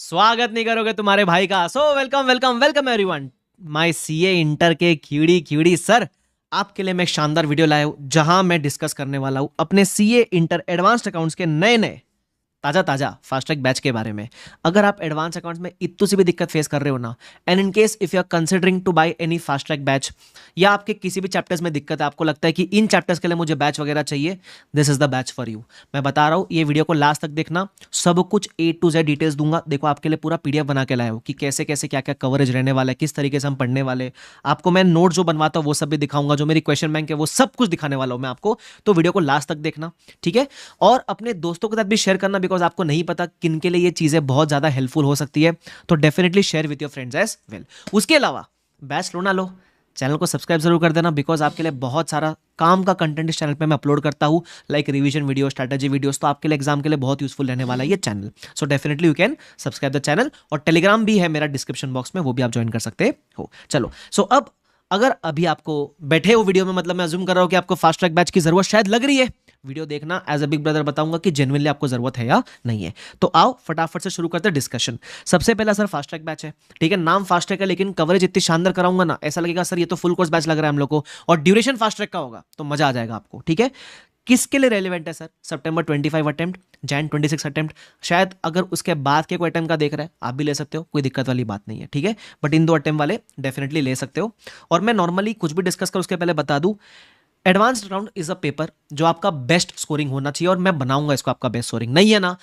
स्वागत नहीं करोगे तुम्हारे भाई का। So welcome welcome welcome everyone my CA inter के क्यूडी क्यूडी सर। आपके लिए मैं एक शानदार वीडियो लाया हूं जहां मैं डिस्कस करने वाला हूं अपने सीए इंटर एडवांस्ड अकाउंट्स के नए नए ताजा ताजा फास्ट ट्रैक बैच के बारे में। अगर आप एडवांस अकाउंट्स में इतनी सी भी दिक्कत फेस कर रहे हो ना, and in case if you are considering to buy any fast track batch, या आपके किसी भी चैप्टर्स में दिक्कत है, आपको लगता है कि इन चैप्टर्स के लिए मुझे बैच वगैरह चाहिए, this is the batch for you. मैं बता रहा हूँ, ये वीडियो को लास्ट तक देखना, सब कुछ ए टू जेड डिटेल्स दूंगा। देखो आपके लिए पूरा पीडीएफ बना के लाया हूँ कि कैसे कैसे क्या क्या कवरेज रहने वाला है, किस तरीके से हम पढ़ने वाले। आपको मैं नोट जो बनवाता हूँ वो सब भी दिखाऊंगा, जो मेरी क्वेश्चन बैंक है वो सब कुछ दिखाने वाला हूँ मैं आपको। तो वीडियो को लास्ट तक देखना, ठीक है। और अपने दोस्तों के साथ भी शेयर करना, बिकॉज आपको नहीं पता किन के लिए ये चीजें बहुत ज्यादा हेल्पफुल हो सकती है। तो definitely share with your friends as well. उसके अलावा बैच लो ना लो, चैनल को सब्सक्राइब जरूर कर देना, बिकॉज आपके लिए बहुत सारा काम का कंटेंट इस चैनल पे मैं अपलोड करता हूँ, like revision video, strategy videos. तो आपके लिए एग्जाम के लिए बहुत यूजफुल रहने वाला है ये channel. So definitely you can subscribe the channel. और टेलीग्राम भी है मेरा डिस्क्रिप्शन बॉक्स में, वो भी आप ज्वाइन कर सकते हो। चलो, सो अब अगर अभी आपको बैठे हो वीडियो में, मतलब मैं अज्यूम कर रहा हूं कि आपको फास्ट ट्रैक बैच की जरूरत शायद लग रही है, वीडियो देखना, एज अ बिग ब्रदर बताऊंगा कि जेन्युइनली आपको जरूरत है या नहीं है। तो आओ फटाफट से शुरू करते हैं डिस्कशन। सबसे पहला सर फास्ट ट्रैक बैच है, ठीक है। नाम फास्ट ट्रैक है, लेकिन कवरेज इतनी शानदार कराऊंगा ना, ऐसा लगेगा सर ये तो फुल कोर्स बैच लग रहा है हम लोग को, और ड्यूरेशन फास्ट ट्रैक का होगा तो मजा आ जाएगा आपको, ठीक है। किसके लिए रेलिवेंट है सर? सितंबर 25 अटेम्प्ट, जैन 26 अटेम्प्ट, शायद अगर उसके बाद के कोई अटेम्प्ट का देख रहा है आप भी ले सकते हो, कोई दिक्कत वाली बात नहीं है, ठीक है। बट इन दो अटेम्प्ट वाले डेफिनेटली ले सकते हो। और मैं नॉर्मली कुछ भी डिस्कस कर उसके पहले बता दूं, advanced round is a paper जो आपका बेस्ट स्कोरिंग होना चाहिए, और मैं बनाऊंगा इसको आपका बेस्ट स्कोरिंग। नहीं है ना,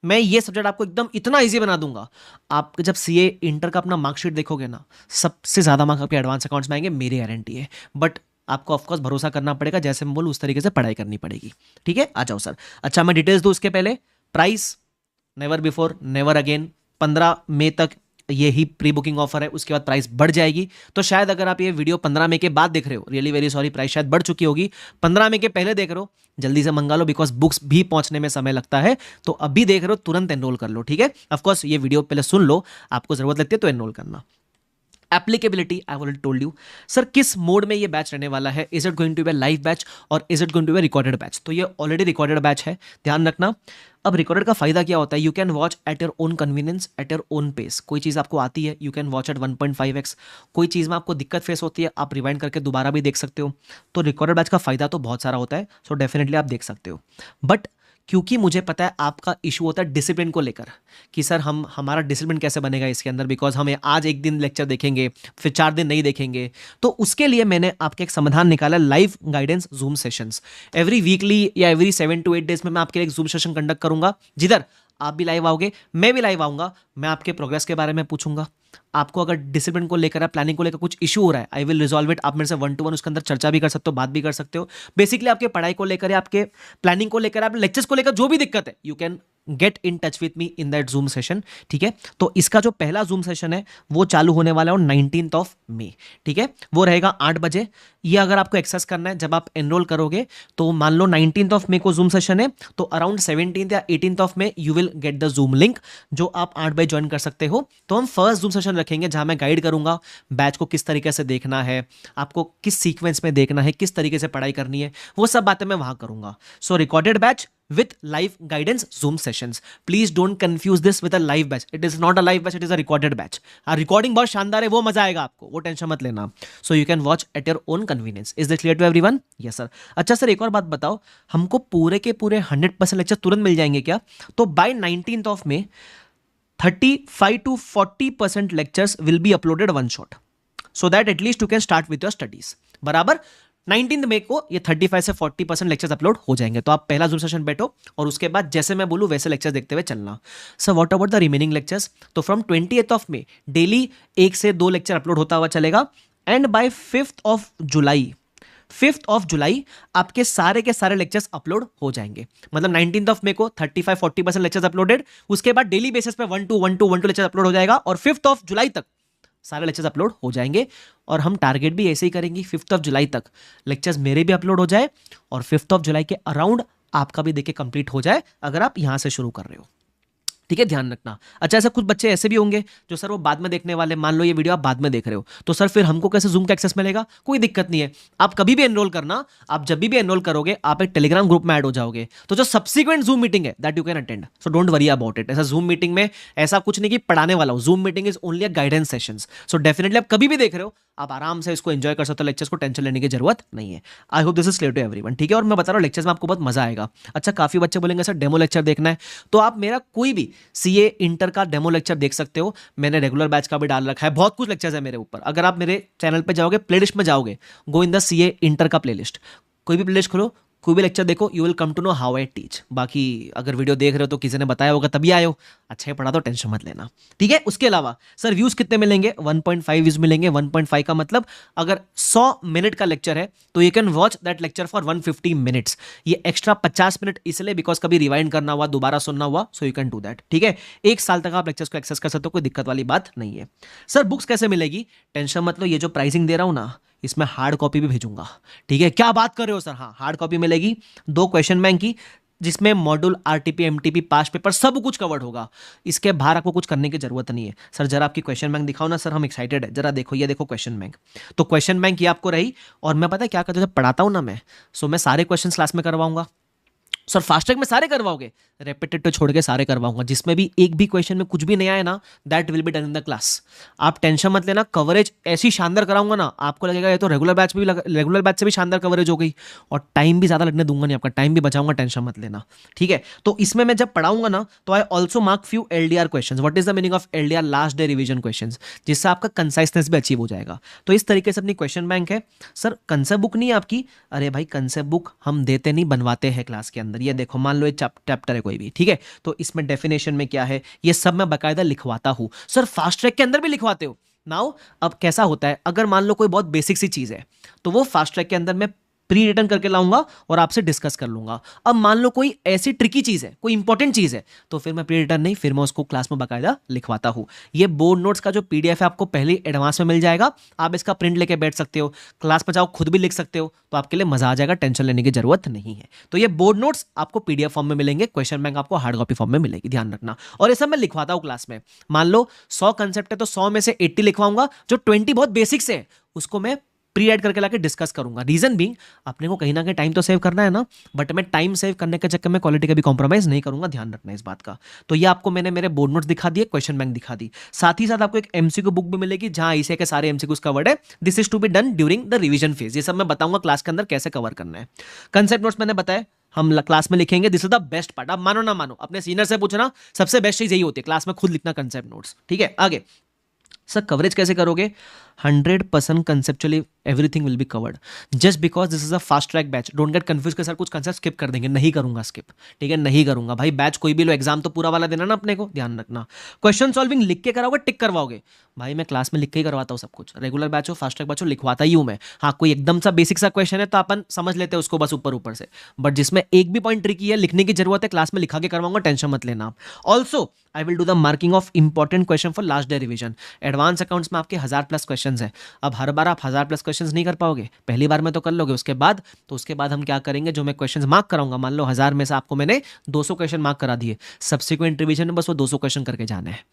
मैं ये सब्जेक्ट आपको एकदम इतना इजी बना दूंगा। आप जब सीए इंटर का अपना मार्कशीट देखोगे ना, सबसे ज्यादा मार्क्स आपके एडवांस अकाउंट्स में आएंगे, मेरी गारंटी है। बट आपको ऑफकोर्स भरोसा करना पड़ेगा, जैसे मैं बोलूँ उस तरीके से पढ़ाई करनी पड़ेगी, ठीक है। आ जाओ सर। अच्छा, मैं डिटेल्स दूं उसके पहले। Price never before never again, 15 मई तक ये ही प्री बुकिंग ऑफर है, उसके बाद प्राइस बढ़ जाएगी। तो शायद अगर आप ये वीडियो 15 मई के बाद देख रहे हो, रियली वेरी सॉरी, प्राइस शायद बढ़ चुकी होगी। 15 मई के पहले देख रहे हो, जल्दी से मंगा लो, बिकॉज बुक्स भी पहुंचने में समय लगता है। तो अभी देख रहे हो, तुरंत एनरोल कर लो, ठीक है। ऑफकोर्स ये वीडियो पहले सुन लो, आपको जरूरत लगती है तो एनरोल करना। Applicability I already told you sir, किस मोड में ये बैच रहने वाला है। Is it going to be live batch और is it going to be recorded batch? तो ये ऑलरेडी रिकॉर्डेड बैच है, ध्यान रखना। अब रिकॉर्डेड का फायदा क्या होता है? You can watch at your own convenience, at your own pace. कोई चीज़ आपको आती है, you can watch eight 1.5x। कोई चीज़ में आपको दिक्कत फेस होती है, आप रिवाइंड करके दोबारा भी देख सकते हो। तो रिकॉर्डेड बैच का फायदा तो बहुत सारा होता है, सो डेफिनेटली आप देख सकते हो। बट क्योंकि मुझे पता है आपका इशू होता है डिसिप्लिन को लेकर, कि सर हमारा डिसिप्लिन कैसे बनेगा इसके अंदर, बिकॉज हम आज एक दिन लेक्चर देखेंगे फिर 4 दिन नहीं देखेंगे। तो उसके लिए मैंने आपके एक समाधान निकाला, live guidance zoom sessions. Every weekly या एवरी 7 to 8 डेज में मैं आपके लिए एक जूम सेशन कंडक्ट करूंगा, जिधर आप भी लाइव आओगे, मैं भी लाइव आऊंगा। मैं आपके प्रोग्रेस के बारे में पूछूंगा, आपको अगर डिसिप्लिन को लेकर, प्लानिंग को लेकर कुछ इशू हो रहा है, आई विल रिजॉल्व इट। आप मेरे से 1 to 1 उसके अंदर चर्चा भी कर सकते हो, बात भी कर सकते हो। बेसिकली आपके पढ़ाई को लेकर, आपके प्लानिंग को लेकर, आप लेक्चर्स को लेकर जो भी दिक्कत है, you can get in touch with me in that zoom session, ठीक है। तो इसका जो पहला जूम सेशन है वो चालू होने वाला है 19 मई, ठीक है। वो रहेगा 8 बजे। ये अगर आपको एक्सेस करना है जब आप एनरोल करोगे, तो मान लो 19 मई को जूम सेशन है, तो अराउंड 17 या 18 मई you will get the Zoom link, जो आप 8 बजे ज्वाइन कर सकते हो। तो हम फर्स्ट जूम सेशन रखेंगे जहां मैं गाइड करूंगा बैच को किस तरीके से देखना है, आपको किस सीक्वेंस में देखना है, किस तरीके से पढ़ाई करनी है, वो सब बातें मैं वहां करूंगा। So recorded batch with live guidance Zoom sessions. Please don't confuse this with a live batch. It is not a live batch, it is a recorded batch. Recording बहुत शानदार है, वो मजा आएगा आपको, वो टेंशन मत लेना। So you can watch at your own convenience. Is this clear to everyone? Yes sir. अच्छा सर, एक और बात बताओ, हमको पूरे के पूरे 100% लेक्चर तुरंत मिल जाएंगे क्या? तो bye 19 May 35 to 40% lectures will be uploaded one shot, so that at least you can start with your studies. बराबर 19 मई को ये 35 से 40% लेक्चर्स अपलोड हो जाएंगे। तो आप पहला जूम सेशन बैठो, और उसके बाद जैसे मैं बोलूँ वैसे लेक्चर्स देखते हुए चलना। Sir what about the remaining lectures? तो फ्रॉम 28 मई डेली 1 से 2 लेक्चर अपलोड होता हुआ चलेगा, and bye 5th of July आपके सारे के सारे लेक्चर्स अपलोड हो जाएंगे। मतलब 19 मई को 35-40% लेक्चर्स अपलोडेड, उसके बाद डेली बेसिस पे 1-2 लेक्चर अपलोड हो जाएगा, और 5th of July तक सारे लेक्चर्स अपलोड हो जाएंगे। और हम टारगेट भी ऐसे ही करेंगे, 5th of July तक लेक्चर्स मेरे भी अपलोड हो जाए, और 5th of July के अराउंड आपका भी देखे कंप्लीट हो जाए, अगर आप यहां से शुरू कर रहे हो। ठीक है, ध्यान रखना। अच्छा, ऐसे कुछ बच्चे ऐसे भी होंगे जो सर वो बाद में देखने वाले, मान लो ये वीडियो आप बाद में देख रहे हो, तो सर फिर हमको कैसे जूम का एक्सेस मिलेगा? कोई दिक्कत नहीं है, आप कभी भी एनरोल करना, आप जब भी एनरोल करोगे आप एक टेलीग्राम ग्रुप में ऐड हो जाओगे, तो जो सब्सिक्वेंट जूम मीटिंग है that you can attend, so don't worry about it. ऐसा जूम मीटिंग में ऐसा कुछ नहीं कि पढ़ाने वाला हो, zoom meeting is only a guidance sessions. So definitely आप कभी भी देख रहे हो, आप आराम से इसको एंजॉय कर सकते हो, लेक्चर्स को टेंशन लेने की जरूरत नहीं है। I hope this is clear to everyone, ठीक है। और मैं बता रहा हूँ लेक्चर्स में आपको बहुत मजा आएगा। अच्छा, काफी बच्चे बोलेंगे सर डेमो लेक्चर देखना है, तो आप मेरा कोई भी सीए इंटर का डेमो लेक्चर देख सकते हो। मैंने रेगुलर बैच का भी डाल रखा है, बहुत कुछ लेक्चर्स है मेरे ऊपर। अगर आप मेरे चैनल पे जाओगे, प्लेलिस्ट में जाओगे, go in the CA inter का प्लेलिस्ट, कोई भी प्लेलिस्ट खोलो, कोई भी लेक्चर देखो, you will come to know how I teach. बाकी अगर वीडियो देख रहे हो तो किसी ने बताया होगा तभी आए हो, अच्छा ही पढ़ा तो टेंशन मत लेना, ठीक है। उसके अलावा सर व्यूज कितने मिलेंगे? 1.5 व्यूज मिलेंगे। 1.5 का मतलब अगर 100 मिनट का लेक्चर है तो you can watch that lecture for 150 minutes. ये एक्स्ट्रा 50 मिनट इसलिए बिकॉज कभी रिवाइंड करना हुआ, दोबारा सुनना हुआ, सो यू कैन डू दैट, ठीक है। 1 साल तक आप लेक्चर्स को एक्सेस कर सकते हो, कोई दिक्कत वाली बात नहीं है। सर बुक्स कैसे मिलेगी? टेंशन मत लो, ये जो प्राइसिंग दे रहा हूं ना, इसमें हार्ड कॉपी भी भेजूंगा, ठीक है। क्या बात कर रहे हो सर? हाँ, हार्ड कॉपी मिलेगी, 2 क्वेश्चन बैंक की, जिसमें module, RTP, MTP, past paper सब कुछ कवर्ड होगा। इसके बाहर आपको कुछ करने की जरूरत नहीं है। सर जरा आपकी क्वेश्चन बैंक दिखाओ ना सर, हम एक्साइटेड है। जरा देखो, ये देखो क्वेश्चन बैंक। तो क्वेश्चन बैंक ये आपको रही। और मैं पता है क्या करता हूं, जब पढ़ाता हूं ना मैं, सो मैं सारे क्वेश्चन क्लास में करवाऊंगा। सर फास्ट ट्रैक में सारे करवाओगे? रेपिटेटिव छोड़ के सारे करवाऊंगा, जिसमें भी एक भी क्वेश्चन में कुछ भी नहीं आया ना, that will be done in the class. आप टेंशन मत लेना, कवरेज ऐसी शानदार कराऊंगा ना, आपको लगेगा ये तो रेगुलर बैच से भी शानदार कवरेज हो गई। और टाइम भी ज्यादा लगने दूंगा नहीं, आपका टाइम भी बचाऊंगा, टेंशन मत लेना, ठीक है। तो इसमें मैं जब पढ़ाऊंगा ना, तो I also mark few LDR question. What is the meaning of LDR? Last day revision question, जिससे आपका कंसाइसनेस भी अचीव हो जाएगा। तो इस तरीके से अपनी क्वेश्चन बैंक है। सर कंसेप्ट बुक नहीं है आपकी? अरे भाई, कंसेप्ट बुक हम देते नहीं, बनवाते हैं क्लास के अंदर। ये देखो, मान लो ये चैप्टर है कोई भी, ठीक है, तो इसमें डेफिनेशन में क्या है ये सब मैं बकायदा लिखवाता हूं। सर फास्ट ट्रैक के अंदर भी लिखवाते हो? नाउ अब कैसा होता है, अगर मान लो कोई बहुत बेसिक सी चीज है, तो वो फास्ट ट्रैक के अंदर मैं प्री रिटर्न करके लाऊंगा और आपसे डिस्कस कर लूंगा। अब मान लो कोई ऐसी ट्रिकी चीज है, कोई इंपॉर्टेंट चीज है, तो फिर मैं प्री रिटर्न नहीं, फिर मैं उसको क्लास में बकायदा लिखवाता हूं। ये बोर्ड नोट्स का जो पीडीएफ है आपको पहले एडवांस में मिल जाएगा, आप इसका प्रिंट लेके बैठ सकते हो, क्लास में जाओ खुद भी लिख सकते हो, तो आपके लिए मजा आ जाएगा, टेंशन लेने की जरूरत नहीं है। तो ये बोर्ड नोट्स आपको पीडीएफ फॉर्म में मिलेंगे, क्वेश्चन बैंक आपको हार्ड कॉपी फॉर्म में मिलेगी, ध्यान रखना। और ये सब मैं लिखवाता हूं क्लास में। मान लो 100 कंसेप्ट है तो 100 में से 80 लिखवाऊंगा, जो 20 बहुत बेसिक से है उसको मैं प्री ऐड करके लाके डिस्कस करूंगा। रीजन बीइंग, अपने को कहीं ना कहीं टाइम तो सेव करना है ना, बट मैं टाइम सेव करने के चक्कर में क्वालिटी का भी कॉम्प्रोमाइज नहीं करूंगा, ध्यान रखना इस बात का। तो ये आपको मैंने मेरे बोर्ड नोट्स दिखा दिए, क्वेश्चन बैंक दिखा दी, साथ ही साथ आपको एक एमसीक्यू बुक भी मिलेगी जहां ऐसे के सारे एमसीक्यूज कवर्ड है। This is to be done during the revision phase. ये सब मैं बताऊंगा क्लास के अंदर कैसे कवर करना है। कंसेप्ट नोट्स मैंने बताया हम क्लास में लिखेंगे, this is the best part. आप मानो ना मानो, अपने सीनियर से पूछना, सबसे बेस्ट चीज यही होती है क्लास में खुद लिखना कंसेप्ट नोट्स, ठीक है। आगे सर कवरेज कैसे करोगे? 100% conceptually everything will be covered, just because this is a fast track batch. Don't get confuse के सर कुछ कंसेप्ट स्किप कर देंगे, नहीं करूंगा स्किप, ठीक है, नहीं करूंगा भाई। बैच कोई भी लो, एग्जाम तो पूरा वाला देना ना अपने को, ध्यान रखना। क्वेश्चन सॉल्विंग लिख के कराओगे, टिक करवाओगे? भाई मैं क्लास में लिख के ही करवाता हूँ सब कुछ, रेगुलर बैच हो, फास्ट ट्रैक बैच हो, लिखवाता ही हूँ मैं। हाँ, कोई एकदम सा बेसिक सा क्वेश्चन है तो अपन समझ लेते हैं उसको बस ऊपर ऊपर से, बट जिसमें एक भी पॉइंट ट्रिकी है, लिखने की जरूरत है, क्लास में लिखा के करवाऊंगा, टेंशन मत लेना आप। Also I will do the marking of important question for last day revision. Advance accounts में आपके 1000+ क्वेश्चन है। अब हर बार आप 1000+ क्वेश्चन नहीं कर पाओगे, पहली बार में तो कर लोगे, उसके बाद हम क्या करेंगे, जो मैं क्वेश्चन मार्क कराऊंगा, मान लो 1000 में से आपको मैंने 200 क्वेश्चन मार्क करा दिए, सब्सिक्वेंट रिवीजन में बस वो 200 क्वेश्चन करके जाना है।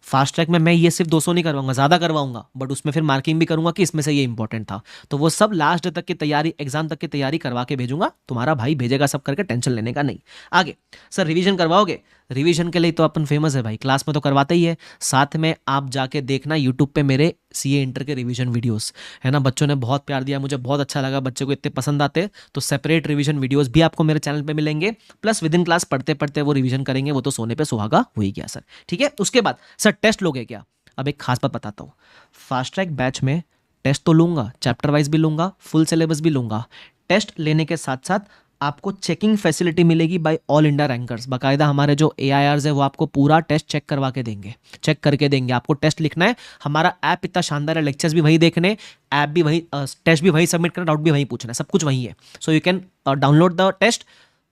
फास्ट ट्रैक में मैं ये सिर्फ 200 नहीं करवाऊंगा, ज्यादा करवाऊंगा, बट उसमें फिर मार्किंग भी करूंगा कि इसमें से ये इंपॉर्टेंट था। तो वो सब लास्ट डे तक की तैयारी, एग्जाम तक की तैयारी करवा के भेजूंगा, तुम्हारा भाई भेजेगा सब करके, टेंशन लेने का नहीं। आगे सर रिवीजन करवाओगे? रिवीजन के लिए तो अपन फेमस है भाई, क्लास में तो करवाते ही है, साथ में आप जाके देखना यूट्यूब पे मेरे सीए इंटर के रिवीजन वीडियोस, है ना। बच्चों ने बहुत प्यार दिया, मुझे बहुत अच्छा लगा, बच्चे को इतने पसंद आते, तो सेपरेट रिवीजन वीडियोस भी आपको मेरे चैनल पे मिलेंगे। प्लस विद इन क्लास पढ़ते पढ़ते वो रिवीजन करेंगे, वो तो सोने पे सुहागा हो ही गया सर, ठीक है। उसके बाद सर टेस्ट लोगे क्या? अब एक खास बात बताता हूँ, फास्ट ट्रैक बैच में टेस्ट तो लूंगा, चैप्टर वाइज भी लूंगा, फुल सिलेबस भी लूंगा। टेस्ट लेने के साथ साथ आपको चेकिंग फैसिलिटी मिलेगी बाय ऑल इंडिया रैंकर्स। बाकायदा हमारे जो AIRs है वो आपको पूरा टेस्ट चेक करवा के देंगे, चेक करके देंगे। आपको टेस्ट लिखना है, हमारा ऐप इतना शानदार है, लेक्चर्स भी वहीं देखने, ऐप भी वहीं, टेस्ट भी वहीं सबमिट करना, डाउट भी वहीं पूछना है, सब कुछ वहीं है। So you can download the test,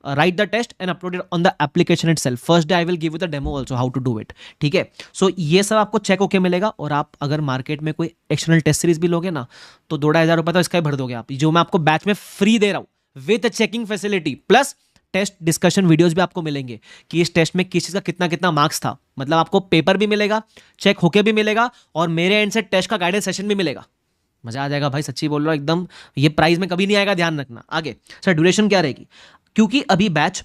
write the test and upload it on the application itself. First day I will give you the demo also how to do it, ठीक है। सो ये सब आपको चेक होके मिलेगा। और आप अगर मार्केट में कोई एक्सटर्नल टेस्ट सीरीज भी लोगे ना, तो 2-2,500 रुपए तो इसका ही भर दोगे आप, जो मैं आपको बैच में फ्री दे रहा हूँ with checking facility plus test discussion videos भी आपको मिलेंगे कि इस टेस्ट में किस चीज़ का कितना कितना मार्क्स था। मतलब आपको पेपर भी मिलेगा, चेक होके भी मिलेगा, और मेरे एंड से टेस्ट का गाइडेंस सेशन भी मिलेगा। मजा आ जाएगा भाई, सच्ची बोल रहा हूँ एकदम। ये प्राइस में कभी नहीं आएगा, ध्यान रखना। आगे सर ड्यूरेशन क्या रहेगी, क्योंकि अभी बैच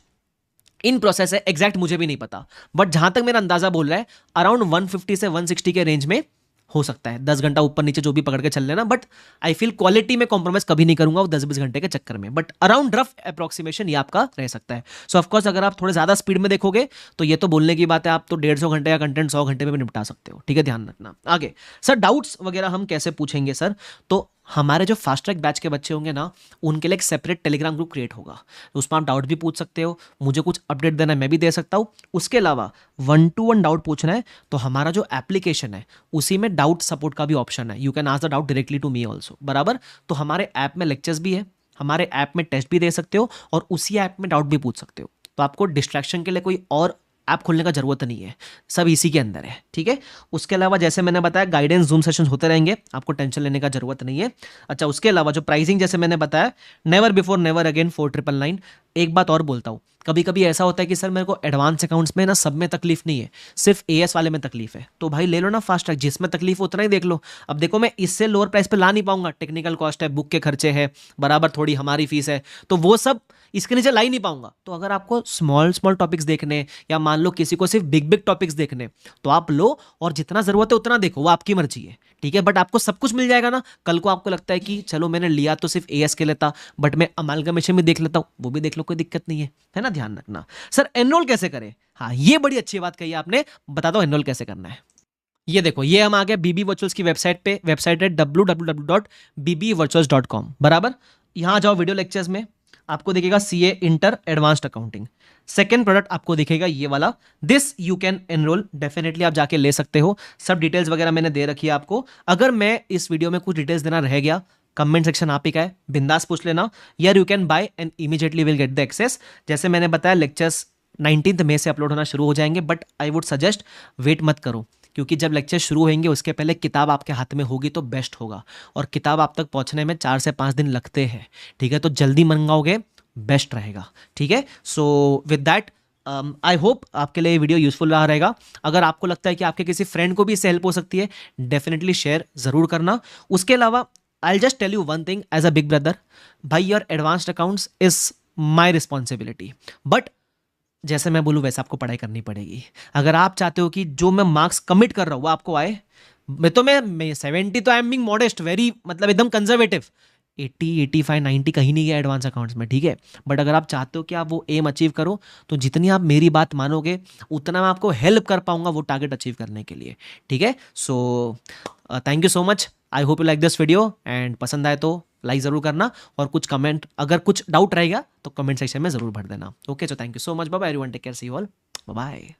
इन प्रोसेस है, एग्जैक्ट मुझे भी नहीं पता, बट जहां तक मेरा अंदाजा बोल रहा है अराउंड 150 से 160 के रेंज में हो सकता है। 10 घंटा ऊपर नीचे जो भी पकड़ के चल लेना, बट आई फील क्वालिटी में कॉम्प्रोमाइज कभी नहीं करूंगा वो 10-20 घंटे के चक्कर में, बट अराउंड रफ अप्रोक्सीमेशन ये आपका रह सकता है। सो ऑफकोर्स अगर आप थोड़े ज्यादा स्पीड में देखोगे तो ये तो बोलने की बात है, आप तो 150 घंटे का कंटेंट 100 घंटे में भी निपटा सकते हो। ठीक है, ध्यान रखना। आगे सर डाउट्स वगैरह हम कैसे पूछेंगे सर, तो हमारे जो फास्ट ट्रैक बैच के बच्चे होंगे ना, उनके लिए एक सेपरेट टेलीग्राम ग्रुप क्रिएट होगा, उसमें आप डाउट भी पूछ सकते हो, मुझे कुछ अपडेट देना है मैं भी दे सकता हूँ। उसके अलावा 1-to-1 डाउट पूछना है तो हमारा जो एप्लीकेशन है उसी में डाउट सपोर्ट का भी ऑप्शन है, you can ask the doubt directly to me also, बराबर। तो हमारे ऐप में लेक्चर्स भी है, हमारे ऐप में टेस्ट भी दे सकते हो, और उसी ऐप में डाउट भी पूछ सकते हो। तो आपको डिस्ट्रैक्शन के लिए कोई और ऐप खोलने का जरूरत नहीं है, सब इसी के अंदर है। ठीक है, उसके अलावा जैसे मैंने बताया गाइडेंस जूम सेशंस होते रहेंगे, आपको टेंशन लेने का जरूरत नहीं है। अच्छा, उसके अलावा जो प्राइसिंग जैसे मैंने बताया, नेवर बिफोर नेवर अगेन 4999। एक बात और बोलता हूँ, कभी कभी ऐसा होता है कि सर मेरे को एडवांस अकाउंट्स में ना सब में तकलीफ नहीं है, सिर्फ एएस वाले में तकलीफ है, तो भाई ले लो ना फास्ट ट्रैक, जिसमें तकलीफ हो उतना ही देख लो। अब देखो मैं इससे लोअर प्राइस पे ला नहीं पाऊंगा, टेक्निकल कॉस्ट है, बुक के खर्चे है, बराबर थोड़ी हमारी फीस है, तो वो सब इसके नीचे ला ही नहीं पाऊंगा। तो अगर आपको स्मॉल स्मॉल टॉपिक्स देखने, या मान लो किसी को सिर्फ बिग बिग टॉपिक्स देखने, तो आप लो और जितना जरूरत है उतना देखो, वो आपकी मर्जी है। ठीक है, बट आपको सब कुछ मिल जाएगा ना। कल को आपको लगता है कि चलो मैंने लिया तो सिर्फ एएस के लेता, बट मैं अमालगमेशन भी देख लेता हूँ, वो भी देख लो, कोई दिक्कत नहीं है ना, ध्यान रखना। सर एनरोल कैसे करें, हाँ ये बड़ी अच्छी बात कही आपने, बता दो एनरोल कैसे करना है। ये देखो, ये हम आ गए बीबी वर्चुअल्स की वेबसाइट पे, वेबसाइट है www.bbvirtuals.com, बराबर। यहां जाओ वीडियो लेक्चर्स में, आपको दिखेगा CA inter advanced accounting. Second product आपको दिखेगा ये वाला, this you can enrol, definitely आप जाके ले सकते हो। सब डिटेल्स वगैरह मैंने दे रखी है आपको। अगर मैं इस वीडियो में कुछ डिटेल्स देना रह गया, कमेंट सेक्शन आप ही का है, बिंदास पूछ लेना, यार you can buy and immediately will get the access. जैसे मैंने बताया लेक्चर्स 19 मई से अपलोड होना शुरू हो जाएंगे, but I would suggest wait मत करो, क्योंकि जब लेक्चर शुरू होंगे उसके पहले किताब आपके हाथ में होगी तो बेस्ट होगा, और किताब आप तक पहुंचने में 4 से 5 दिन लगते हैं। ठीक है, तो जल्दी मंगाओगे बेस्ट रहेगा। ठीक है, so with that I hope आपके लिए वीडियो यूजफुल रहा रहेगा। अगर आपको लगता है कि आपके किसी फ्रेंड को भी इससे हेल्प हो सकती है, डेफिनेटली शेयर जरूर करना। उसके अलावा I just tell you one thing as a big brother, भाई your advanced accounts is my responsibility, but जैसे मैं बोलूँ वैसे आपको पढ़ाई करनी पड़ेगी। अगर आप चाहते हो कि जो मैं मार्क्स कमिट कर रहा हूँ वो आपको आए, मैं 70 तो I am being modest, very मतलब एकदम कंजर्वेटिव, 80, 85, 90 कहीं नहीं गया एडवांस अकाउंट्स में। ठीक है, बट अगर आप चाहते हो कि आप वो एम अचीव करो, तो जितनी आप मेरी बात मानोगे उतना मैं आपको हेल्प कर पाऊंगा वो टारगेट अचीव करने के लिए। ठीक है, सो thank you so much, I hope you like this video, and पसंद आए तो लाइक ज़रूर करना, और कुछ कमेंट, अगर कुछ डाउट रहेगा तो कमेंट सेक्शन में ज़रूर भर देना। Okay, so thank you so much, bye bye everyone, take care, see you all, bye bye.